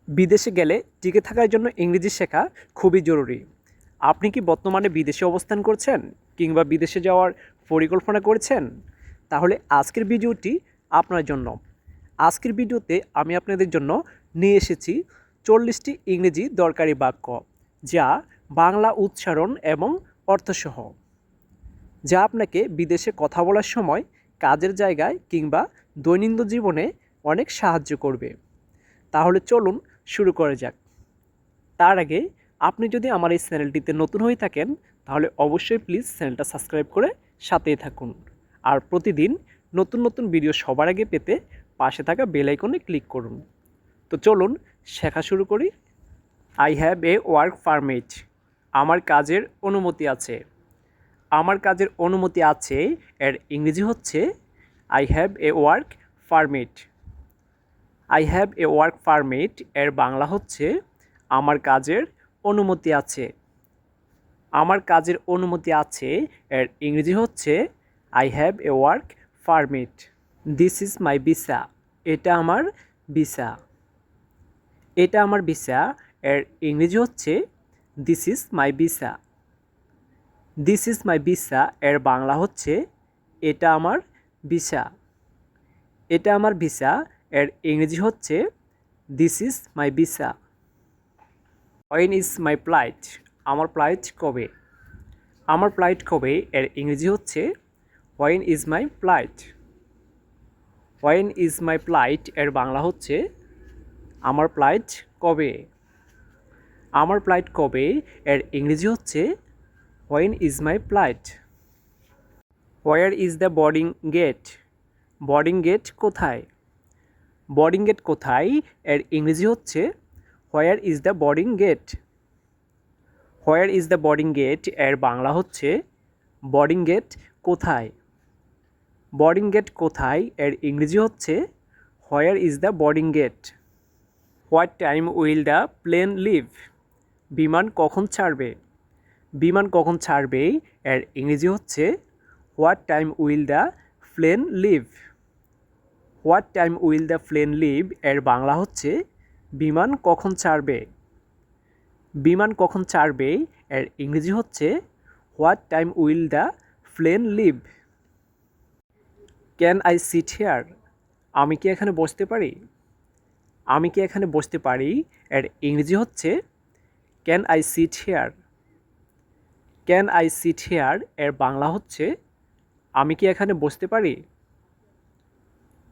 বিদেশে গেলে টিকে থাকার জন্য ইংরেজি শেখা খুবই জরুরি। আপনি কি বর্তমানে বিদেশে অবস্থান করছেন কিংবা বিদেশে যাওয়ার পরিকল্পনা করেছেন? তাহলে আজকের ভিডিওটি আপনার জন্য। আজকের ভিডিওতে আমি আপনাদের জন্য নিয়ে এসেছি 40টি ইংরেজি দরকারি বাক্য, যা বাংলা উচ্চারণ এবং অর্থসহ, যা আপনাকে বিদেশে কথা বলার সময়, কাজের জায়গায় কিংবা দৈনন্দিন জীবনে অনেক সাহায্য করবে। তাহলে চলুন শুরু করা যাক। তার আগে আপনি যদি আমার এই চ্যানেলটিতে নতুন হয়ে থাকেন, তাহলে অবশ্যই প্লিজ চ্যানেলটা সাবস্ক্রাইব করে সাথেই থাকুন। আর প্রতিদিন নতুন নতুন ভিডিও সবার আগে পেতে পাশে থাকা বেল আইকনে ক্লিক করুন। তো চলুন শেখা শুরু করি। I have a work permit. আমার কাজের অনুমতি আছে। আমার কাজের অনুমতি আছে এর ইংরেজি হচ্ছে I have a work permit. I have a work permit এর বাংলা হচ্ছে আমার কাজের অনুমতি আছে। আমার কাজের অনুমতি আছে এর ইংরেজি হচ্ছে I have a work permit. This is my visa. এটা আমার ভিসা। এটা আমার ভিসা এর ইংরেজি হচ্ছে this is my visa. This is my visa এর বাংলা হচ্ছে এটা আমার ভিসা। এটা আমার ভিসা এর ইংরেজি হচ্ছে this is my visa. When is my flight. আমার ফ্লাইট কবে? আমার ফ্লাইট কবে এর ইংরেজি হচ্ছে when is my flight. When is my flight এর বাংলা হচ্ছে আমার ফ্লাইট কবে? আমার ফ্লাইট কবে এর ইংরেজি হচ্ছে when is my flight. Where is the boarding gate. Boarding gate কোথায়? বোর্ডিং গেট কোথায় এর ইংরেজি হচ্ছে where is the boarding gate. Where is the boarding gate এর বাংলা হচ্ছে বোর্ডিং গেট কোথায়? বোর্ডিং গেট কোথায় এর ইংরেজি হচ্ছে where is the boarding gate. What time will the plane leave. বিমান কখন ছাড়বে? বিমান কখন ছাড়বে এর ইংরেজি হচ্ছে what time will the plane leave. What time will the plane leave এর বাংলা হচ্ছে বিমান কখন ছাড়বে। বিমান কখন ছাড়বে এর ইংরেজি হচ্ছে what time will the plane leave. Can I sit here. আমি কি এখানে বসতে পারি? আমি কি এখানে বসতে পারি এর ইংরেজি হচ্ছে can I sit hair. Can I sit hair এর বাংলা হচ্ছে আমি কি এখানে বসতে পারি?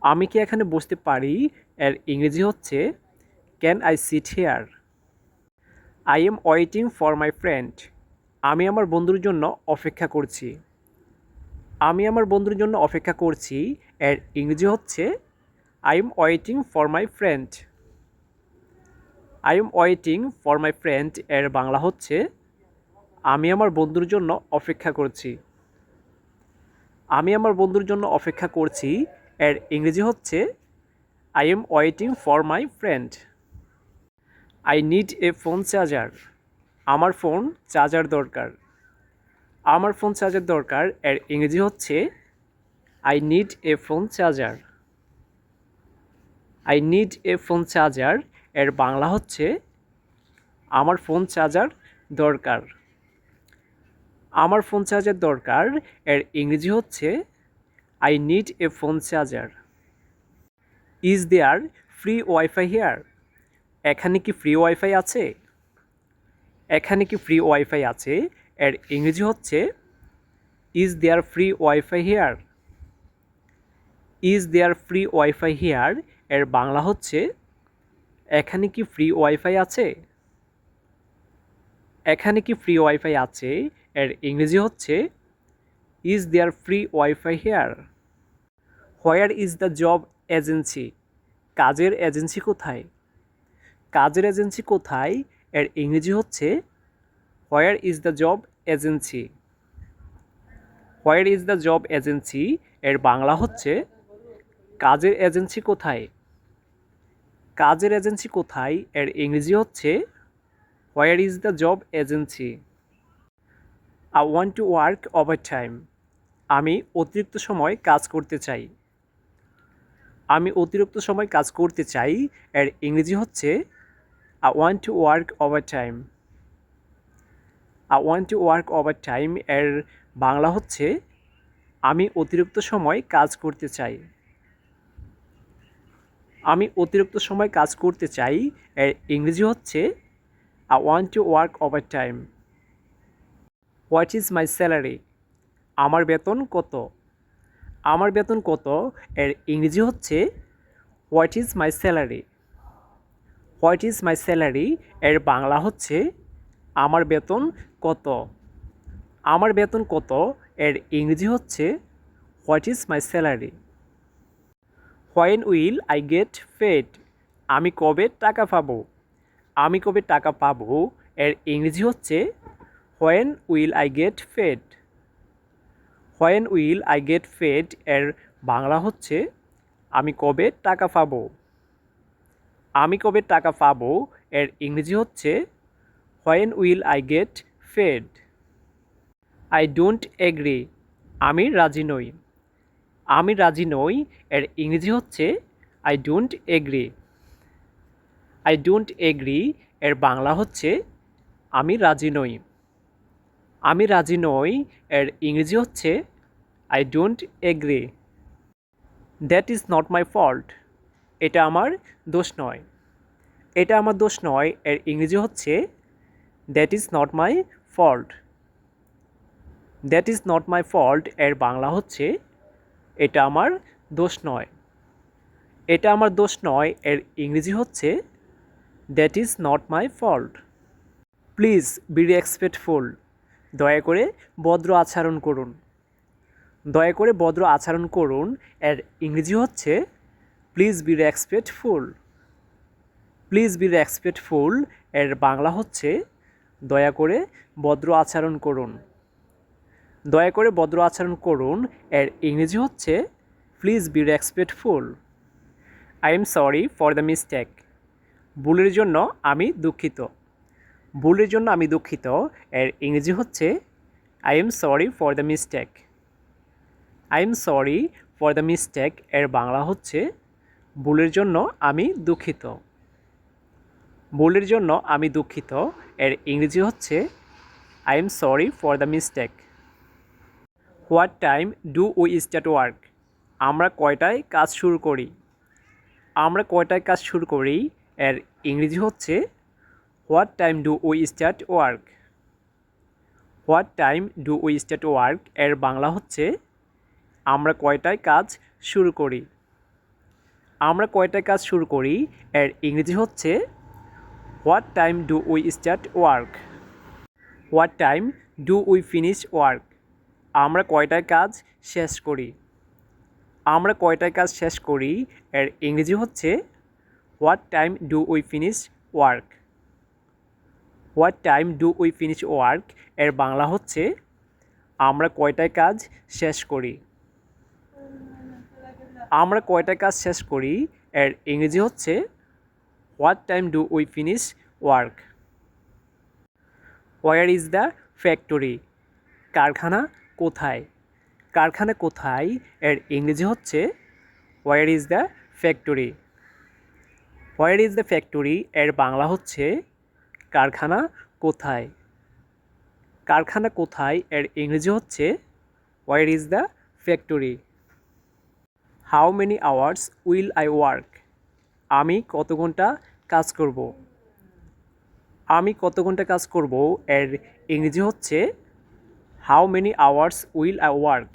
আমি কি এখানে বসতে পারি এর ইংরেজি হচ্ছে can I sit hair. I am waiting for my friend. আমি আমার বন্ধুর জন্য অপেক্ষা করছি। আমি আমার বন্ধুর জন্য অপেক্ষা করছি এর ইংরেজি হচ্ছে I am waiting for my friend. I am waiting for my friend এর বাংলা হচ্ছে আমি আমার বন্ধুর জন্য অপেক্ষা করছি। আমি আমার বন্ধুর জন্য অপেক্ষা করছি এর ইংরেজি হচ্ছে I am waiting for my friend. I need a phone charger. আমার ফোন চার্জার দরকার। আমার ফোন চার্জার দরকার এর ইংরেজি হচ্ছে I need a phone charger. I need a phone charger এর বাংলা হচ্ছে আমার ফোন চার্জার দরকার। আমার ফোন চার্জার দরকার এর ইংরেজি হচ্ছে I need a phone charger. Is there free wifi here. এখানে কি ফ্রি ওয়াইফাই আছে? এখানে কি ফ্রি ওয়াইফাই আছে এর ইংরেজি হচ্ছে is there free wifi here. Is there free wifi here এর বাংলা হচ্ছে এখানে কি ফ্রি ওয়াইফাই আছে? এখানে কি ফ্রি ওয়াইফাই আছে এর ইংরেজি হচ্ছে is there free wifi here. Where is the job agency. কাজের এজেন্সি কোথায়? কাজের এজেন্সি কোথায় এর ইংরেজি হচ্ছে where is the job agency. Where is the job agency এর বাংলা হচ্ছে কাজের এজেন্সি কোথায়? কাজের এজেন্সি কোথায় এর ইংরেজি হচ্ছে where is the job agency. I want to work over time. আমি অতিরিক্ত সময় কাজ করতে চাই। আমি অতিরিক্ত সময় কাজ করতে চাই এর ইংরেজি হচ্ছে I want to work overtime. I want to work overtime এর বাংলা হচ্ছে আমি অতিরিক্ত সময় কাজ করতে চাই। আমি অতিরিক্ত সময় কাজ করতে চাই এর ইংরেজি হচ্ছে I want to work overtime. What is my salary? আমার বেতন কত? আমার বেতন কত এর ইংরেজি হচ্ছে What is my salary? What is my salary এর বাংলা হচ্ছে আমার বেতন কত? আমার বেতন কত এর ইংরেজি হচ্ছে What is my salary? When will I get paid? আমি কবে টাকা পাবো? আমি কবে টাকা পাবো এর ইংরেজি হচ্ছে When will I get paid? When will I get paid এর বাংলা হচ্ছে আমি কবে টাকা পাবো? আমি কবে টাকা পাবো এর ইংরেজি হচ্ছে When will I get paid? I don't agree. আমি রাজি নই। আমি রাজি নই এর ইংরেজি হচ্ছে I don't agree. I don't agree এর বাংলা হচ্ছে আমি রাজি নই। আমি রাজি নই এর ইংরেজি হচ্ছে I don't agree. That is not my fault. এটা আমার দোষ নয়। এটা আমার দোষ নয় এর ইংরেজি হচ্ছে That is not my fault. That is not my fault এর বাংলা হচ্ছে এটা আমার দোষ নয়। এটা আমার দোষ নয় এর ইংরেজি হচ্ছে That is not my fault. Please be respectful. দয়া করে ভদ্র আচরণ করুন। দয়া করে ভদ্র আচরণ করুন এর ইংরেজি হচ্ছে please be respectful. Please be respectful এর বাংলা হচ্ছে দয়া করে ভদ্র আচরণ করুন। দয়া করে ভদ্র আচরণ করুন এর ইংরেজি হচ্ছে please be respectful. I am sorry for the mistake. ভুলের জন্য আমি দুঃখিত। ভুলের জন্য আমি দুঃখিত এর ইংরেজি হচ্ছে I am sorry for the mistake. I am sorry for the mistake এর বাংলা হচ্ছে ভুলের জন্য আমি দুঃখিত। ভুলের জন্য আমি দুঃখিত এর ইংরেজি হচ্ছে I am sorry for the mistake. What time do we start work? আমরা কয়টায় কাজ শুরু করি? আমরা কয়টায় কাজ শুরু করি এর ইংরেজি হচ্ছে what time do we start work. What time do we start work এর বাংলা হচ্ছে আমরা কয়টায় কাজ শুরু করি? আমরা কয়টায় কাজ শুরু করি এর ইংরেজি হচ্ছে what time do we start work. What time do we finish work? আমরা কয়টায় কাজ শেষ করি? আমরা কয়টায় কাজ শেষ করি এর ইংরেজি হচ্ছে what time do we finish work. What time do we finish work এর বাংলা হচ্ছে আমরা কয়টায় কাজ শেষ করি? আমরা কয়টায় কাজ শেষ করি এর ইংরেজি হচ্ছে what time do we finish work. Where is the factory? কারখানা কোথায়? কারখানা কোথায় এর ইংরেজি হচ্ছে where is the factory. Where is the factory এর বাংলা হচ্ছে কারখানা কোথায়? কারখানা কোথায় এর ইংরেজি হচ্ছে where is the factory. How many hours will I work? আমি কত ঘন্টা কাজ করব? আমি কত ঘন্টা কাজ করব এর ইংরেজি হচ্ছে how many hours will I work.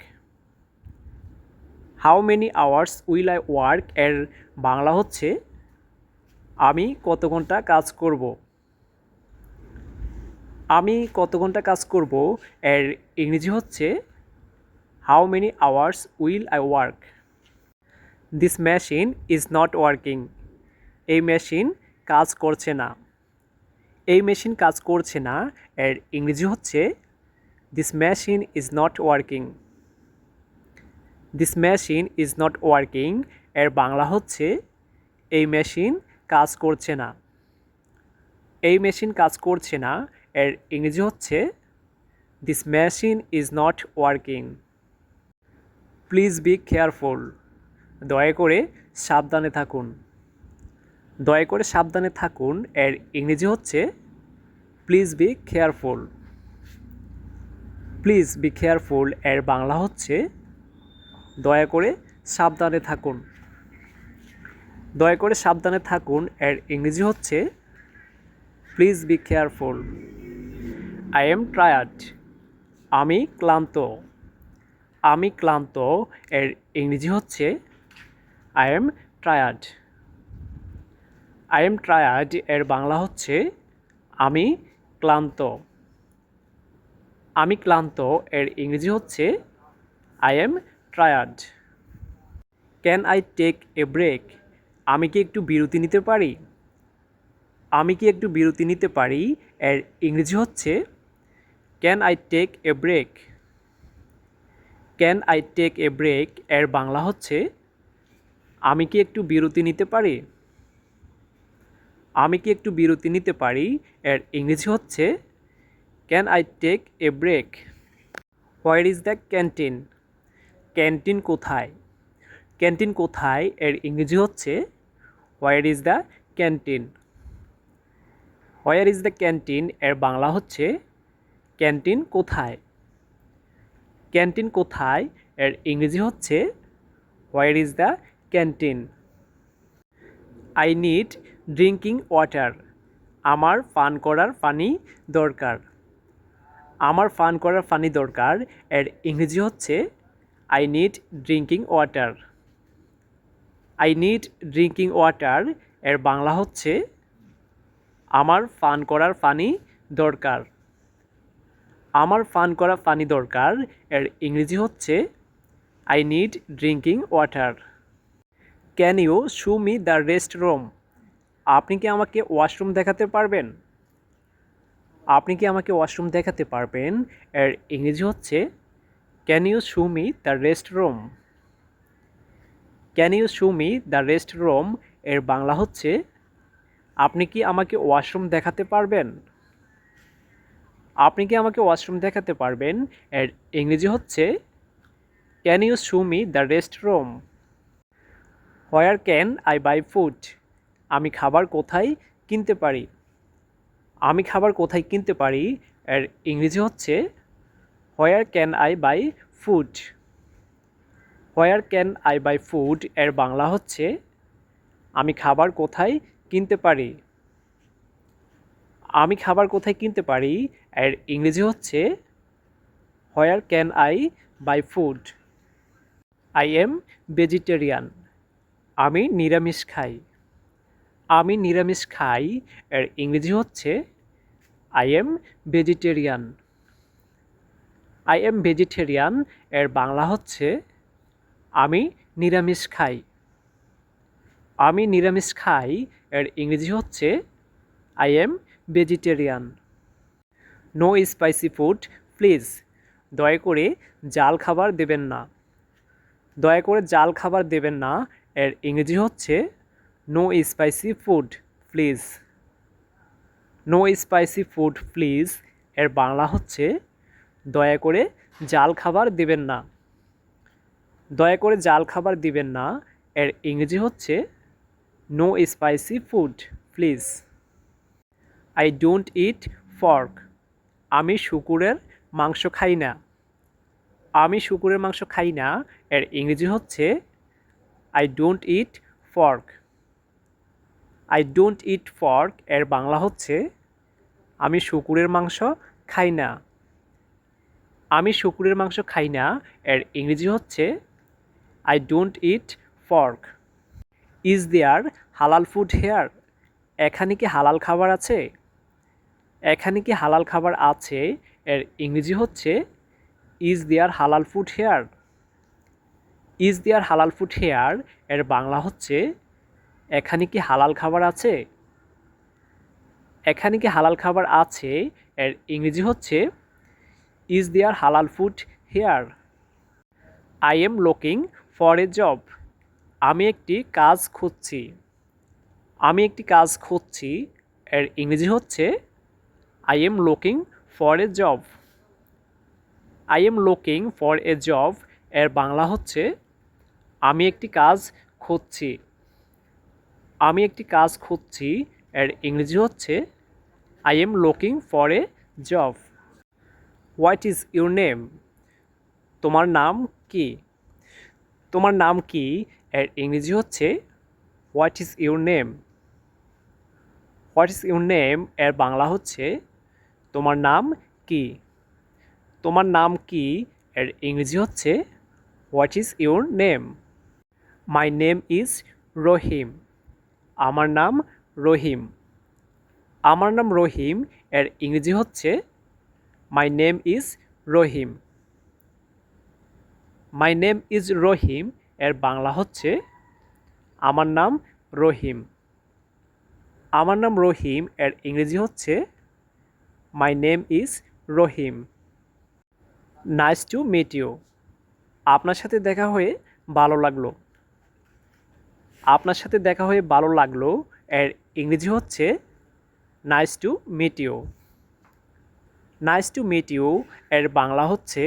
How many hours will I work এর বাংলা হচ্ছে আমি কত ঘন্টা কাজ করব। আমি কত ঘন্টা কাজ করব এর ইংরেজি হচ্ছে how many hours will I work. This machine is not working. এই মেশিন কাজ করছে না। এই মেশিন কাজ করছে না এর ইংরেজি হচ্ছে this machine is not working. This machine is not working এর বাংলা হচ্ছে এই মেশিন কাজ করছে না। এই মেশিন কাজ করছে না এর ইংরেজি হচ্ছে this machine is not working. Please be careful. দয়া করে সাবধানে থাকুন। দয়া করে সাবধানে থাকুন এর ইংরেজি হচ্ছে please be careful. Please be careful এর বাংলা হচ্ছে দয়া করে সাবধানে থাকুন। দয়া করে সাবধানে থাকুন এর ইংরেজি হচ্ছে please be careful. I am tired, আমি ক্লান্ত। আমি ক্লান্ত এর ইংরেজি হচ্ছে I am tired. I am tired এর বাংলা হচ্ছে আমি ক্লান্ত। আমি ক্লান্ত এর ইংরেজি হচ্ছে I am tired. Can I take a break, আমি কি একটু বিরতি নিতে পারি? আমি কি একটু বিরতি নিতে পারি এর ইংরেজি হচ্ছে can I take a break. Can I take a break এর বাংলা হচ্ছে আমি কি একটু বিরতি নিতে পারি? আমি কি একটু বিরতি নিতে পারি এর ইংরেজি হচ্ছে can I take a break. Where is the canteen, canteen কোথায়? ক্যান্টিন কোথায় এর ইংরেজি হচ্ছে where is the canteen. Where is the canteen এর বাংলা হচ্ছে ক্যান্টিন কোথায়। ক্যান্টিন কোথায় এর ইংরেজি হচ্ছে where is the canteen. I need drinking water, আমার পান করার পানি দরকার। আমার পান করার পানি দরকার এর ইংরেজি হচ্ছে I need drinking water. I need drinking water এর বাংলা হচ্ছে আমার পান করার পানি দরকার। আমার পান করা পানি দরকার এর ইংরেজি হচ্ছে I need drinking water. Can you show me the rest room, আপনি কি আমাকে ওয়াশরুম দেখাতে পারবেন? আপনি কি আমাকে ওয়াশরুম দেখাতে পারবেন এর ইংরেজি হচ্ছে can you show me the rest room. Can you show me the rest room এর বাংলা হচ্ছে আপনি কি আমাকে ওয়াশরুম দেখাতে পারবেন? আপনি কি আমাকে ওয়াশরুম দেখাতে পারবেন এর ইংরেজি হচ্ছে can you show me the rest room. Where can I buy food, আমি খাবার কোথায় কিনতে পারি? আমি খাবার কোথায় কিনতে পারি এর ইংরেজি হচ্ছে where can I buy food. Where can I buy food এর বাংলা হচ্ছে আমি খাবার কোথায় কিনতে পারি? আমি খাবার কোথায় কিনতে পারি এর ইংরেজি হচ্ছে where can I buy food. I am vegetarian, আমি নিরামিষ খাই। আমি নিরামিষ খাই এর ইংরেজি হচ্ছে I am vegetarian. I am vegetarian এর বাংলা হচ্ছে আমি নিরামিষ খাই। আমি নিরামিষ খাই এর ইংরেজি হচ্ছে I am vegetarian. No spicy food please, দয়া করে জাল খাবার দেবেন না। দয়া করে জাল খাবার দেবেন না এর ইংরেজি হচ্ছে no spicy food please. No spicy food please এর বাংলা হচ্ছে দয়া করে জাল খাবার দেবেন না। দয়া করে জাল খাবার দিবেন না এর ইংরেজি হচ্ছে no spicy food please. I don't eat pork, আমি শুকুরের মাংস খাই না। আমি শুকুরের মাংস খাই না এর ইংরেজি হচ্ছে I don't eat pork. I don't eat pork এর বাংলা হচ্ছে আমি শুকুরের মাংস খাই না। আমি শুকুরের মাংস খাই না এর ইংরেজি হচ্ছে I don't eat pork. Is there halal food hair, এখানে কি হালাল খাবার আছে? এখানে কি হালাল খাবার আছে এর ইংরেজি হচ্ছে is there halal food hair. Is there halal food hair এর বাংলা হচ্ছে এখানে কি হালাল খাবার আছে? এখানে কি হালাল খাবার আছে এর ইংরেজি হচ্ছে is there halal food here. I am looking for a job, আমি একটি কাজ খুঁজছি। আমি একটি কাজ খুঁজছি এর ইংরেজি হচ্ছে I am looking for a job. I am looking for a job এর বাংলা হচ্ছে আমি একটি কাজ খুঁজছি। আমি একটি কাজ খুঁজছি এর ইংরেজি হচ্ছে I am looking for a job. What is your name? তোমার নাম কি? তোমার নাম কি এর ইংরেজি হচ্ছে what is your name. What is your name এর বাংলা হচ্ছে তোমার নাম কি? তোমার নাম কি এর ইংরেজি হচ্ছে what is your name. My name is Rahim. আমার নাম রহিম। আমার নাম রহিম এর ইংরেজি হচ্ছে my name is Rahim. My name is Rahim এর বাংলা হচ্ছে আমার নাম রহিম। আমার নাম রহিম এর ইংরেজি হচ্ছে my name is Rahim. Nice to meet you. আপনার সাথে দেখা হয়ে ভালো লাগলো। আপনার সাথে দেখা হয়ে ভালো লাগলো এর ইংরেজি হচ্ছে nice to meet you. Nice to meet you এর বাংলা হচ্ছে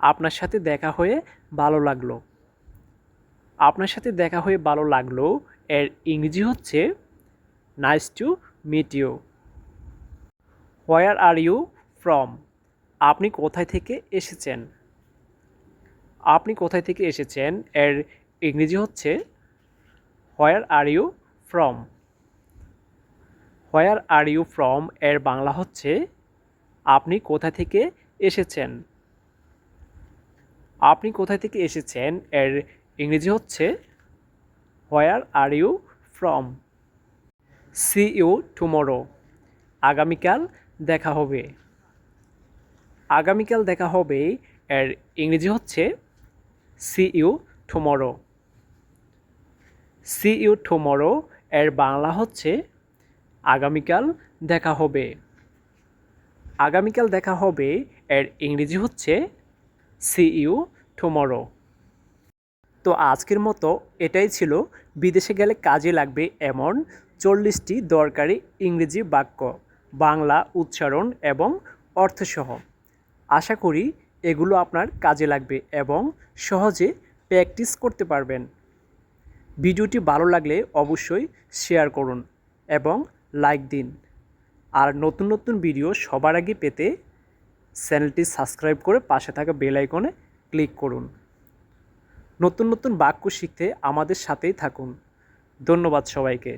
আপনার সাথে দেখা হয়ে ভালো লাগলো। আপনার সাথে দেখা হয়ে ভালো লাগলো এর ইংরেজি হচ্ছে nice to meet you. Where are you from? আপনি কোথায় থেকে এসেছেন? আপনি কোথায় থেকে এসেছেন এর ইংরেজি হচ্ছে where are you from. Where are you from এর বাংলা হচ্ছে আপনি কোথা থেকে এসেছেন। আপনি কোথায় থেকে এসেছেন এর ইংরেজি হচ্ছে where are you from. See you tomorrow. আগামীকাল দেখা হবে। আগামীকাল দেখা হবে এর ইংরেজি হচ্ছে see you tomorrow. See you tomorrow এর বাংলা হচ্ছে আগামীকাল দেখা হবে। আগামীকাল দেখা হবে এর ইংরেজি হচ্ছে সি ইউ টুমরো। তো আজকের মতো এটাই ছিল বিদেশে গেলে কাজে লাগবে এমন 40টি দরকারি ইংরেজি বাক্য, বাংলা উচ্চারণ এবং অর্থসহ। আশা করি এগুলো আপনার কাজে লাগবে এবং সহজে প্র্যাকটিস করতে পারবেন। ভিডিওটি ভালো লাগলে অবশ্যই শেয়ার করুন এবং লাইক দিন। আর নতুন নতুন ভিডিও সবার আগে পেতে চ্যানেলটি সাবস্ক্রাইব করে পাশে থাকা বেল আইকনে ক্লিক করুন। নতুন নতুন বাক্য শিখতে আমাদের সাথেই থাকুন। ধন্যবাদ সবাইকে।